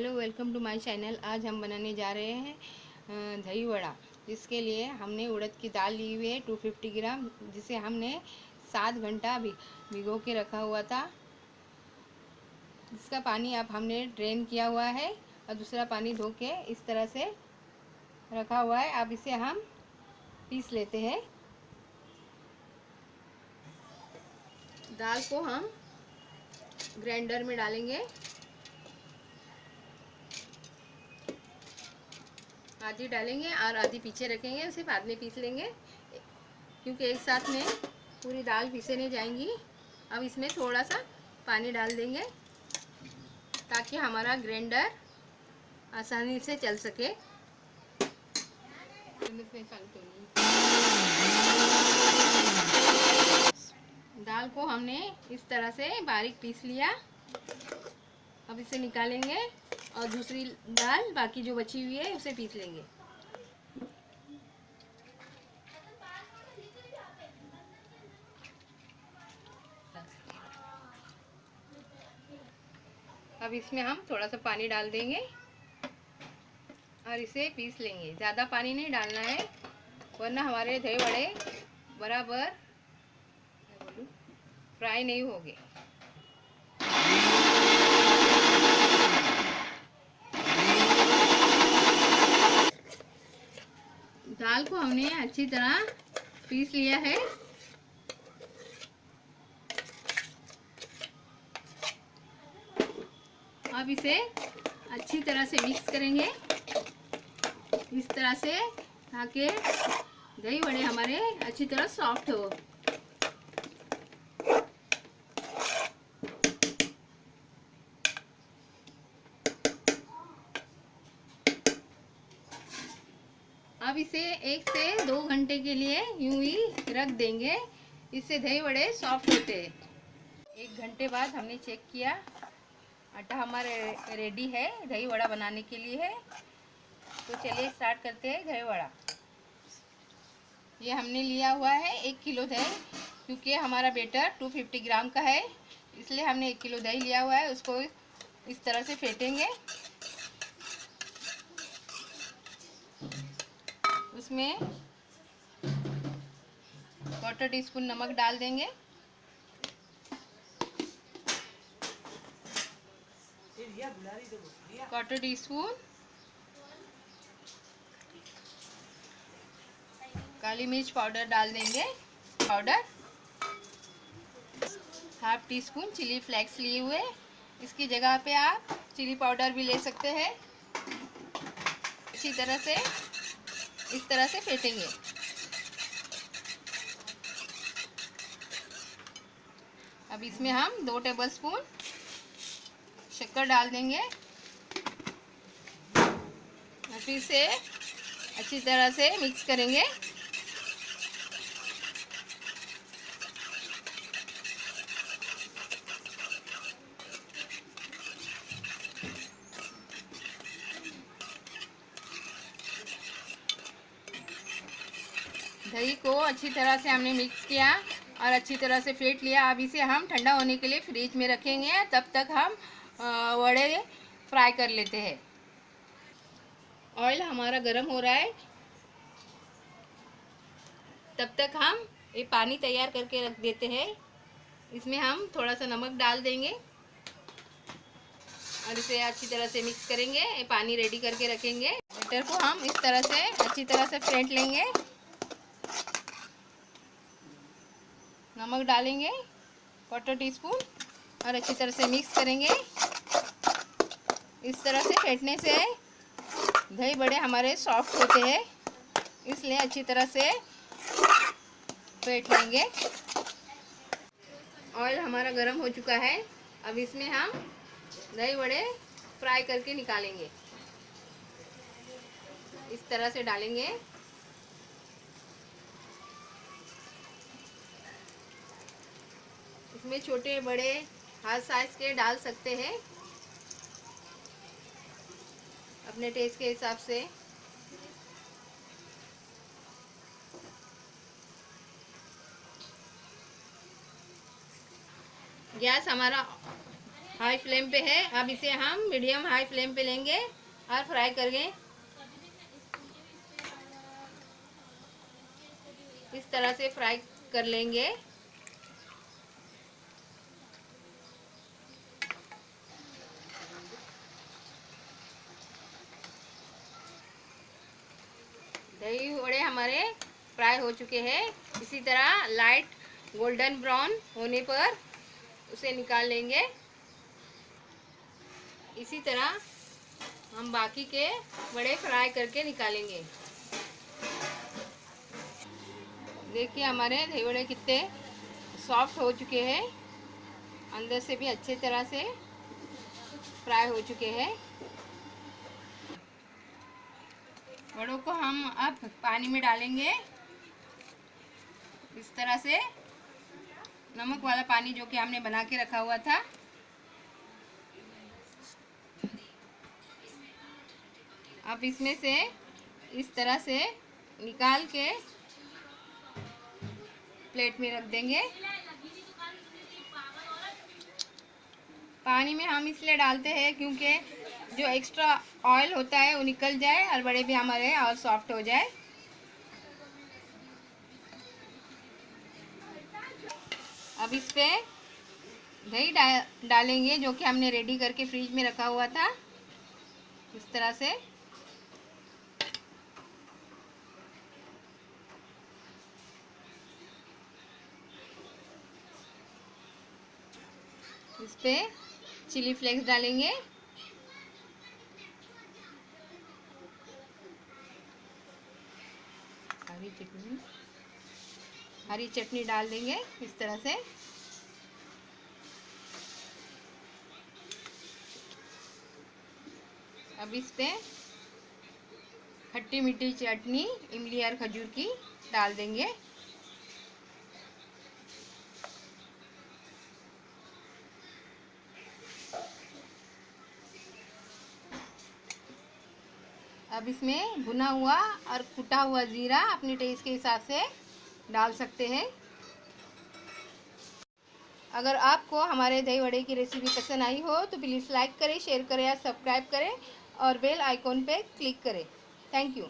Hello, welcome to my channel. आज हम बनाने जा रहे हैं दही वड़ा। इसके लिए हमने उड़द की दाल ली हुई है 250 ग्राम, जिसे हमने 7 घंटा भिगो के रखा हुआ था। इसका पानी अब हमने ड्रेन किया हुआ है और दूसरा पानी धो के इस तरह से रखा हुआ है। अब इसे हम पीस लेते हैं। दाल को हम ग्राइंडर में डालेंगे। आधी डालेंगे और आधी पीछे रखेंगे, उसे बाद में पीस लेंगे, क्योंकि एक साथ में पूरी दाल पीसे नहीं जाएंगी। अब इसमें थोड़ा सा पानी डाल देंगे ताकि हमारा ग्राइंडर आसानी से चल सके। दाल को हमने इस तरह से बारीक पीस लिया। अब इसे निकालेंगे और दूसरी दाल बाकी जो बची हुई है उसे पीस लेंगे। अब इसमें हम थोड़ा सा पानी डाल देंगे और इसे पीस लेंगे। ज़्यादा पानी नहीं डालना है, वरना हमारे दही वड़े बराबर फ्राई नहीं होंगे। दाल को हमने अच्छी तरह पीस लिया है। अब इसे अच्छी तरह से मिक्स करेंगे इस तरह से, ताकि दही वड़े हमारे अच्छी तरह सॉफ्ट हो। अब इसे 1 से 2 घंटे के लिए यूं ही रख देंगे, इससे दही वड़े सॉफ्ट होते हैं। 1 घंटे बाद हमने चेक किया, आटा हमारे रेडी है दही वड़ा बनाने के लिए है। तो चलिए स्टार्ट करते हैं दही वड़ा। ये हमने लिया हुआ है 1 किलो दही, क्योंकि हमारा बेटर 250 ग्राम का है, इसलिए हमने 1 किलो दही लिया हुआ है। उसको इस तरह से फेंटेंगे। उसमें 1/4 टीस्पून नमक डाल देंगे। क्वार्टर टीस्पून काली मिर्च पाउडर डाल देंगे। पाउडर 1/2 टीस्पून चिली फ्लेक्स लिए हुए, इसकी जगह पे आप चिली पाउडर भी ले सकते हैं। अच्छी तरह से इस तरह से फेंटेंगे। अब इसमें हम 2 टेबलस्पून शक्कर डाल देंगे और फिर से अच्छी तरह से मिक्स करेंगे। दही को अच्छी तरह से हमने मिक्स किया और अच्छी तरह से फेंट लिया। अब इसे हम ठंडा होने के लिए फ्रिज में रखेंगे। तब तक हम वड़े फ्राई कर लेते हैं। ऑयल हमारा गर्म हो रहा है, तब तक हम ये पानी तैयार करके रख देते हैं। इसमें हम थोड़ा सा नमक डाल देंगे और इसे अच्छी तरह से मिक्स करेंगे। ये पानी रेडी करके रखेंगे। बैटर को हम इस तरह से अच्छी तरह से फेंट लेंगे। नमक डालेंगे 1/4 टीस्पून और अच्छी तरह से मिक्स करेंगे। इस तरह से फेंटने से दही बड़े हमारे सॉफ्ट होते हैं, इसलिए अच्छी तरह से फेंट लेंगे। ऑयल हमारा गर्म हो चुका है। अब इसमें हम दही बड़े फ्राई करके निकालेंगे। इस तरह से डालेंगे। इसमें छोटे बड़े हर साइज के डाल सकते हैं अपने टेस्ट के हिसाब से। गैस हमारा हाई फ्लेम पे है। अब इसे हम मीडियम हाई फ्लेम पे लेंगे और फ्राई करेंगे। इस तरह से फ्राई कर लेंगे। दही वड़े हमारे फ्राई हो चुके हैं। इसी तरह लाइट गोल्डन ब्राउन होने पर उसे निकाल लेंगे। इसी तरह हम बाकी के वड़े फ्राई करके निकालेंगे। देखिए हमारे दही वड़े कितने सॉफ्ट हो चुके हैं, अंदर से भी अच्छे तरह से फ्राई हो चुके हैं। वड़ों को हम अब पानी में डालेंगे। इस तरह से नमक वाला पानी जो कि हमने बना के रखा हुआ था। अब इसमें से इस तरह से निकाल के प्लेट में रख देंगे। पानी में हम इसलिए डालते हैं क्योंकि जो एक्स्ट्रा ऑयल होता है वो निकल जाए और बड़े भी हमारे और सॉफ्ट हो जाए। अब इस पे दही डालेंगे जो कि हमने रेडी करके फ्रिज में रखा हुआ था। इस तरह से इस पे चिली फ्लेक्स डालेंगे। हरी चटनी डाल देंगे इस तरह से। अब इस पे खट्टी मीठी चटनी इमली और खजूर की डाल देंगे। अब इसमें भुना हुआ और कुटा हुआ जीरा अपने टेस्ट के हिसाब से डाल सकते हैं। अगर आपको हमारे दही वड़े की रेसिपी पसंद आई हो तो प्लीज़ लाइक करें, शेयर करें या सब्सक्राइब करें और बेल आइकॉन पे क्लिक करें। Thank you.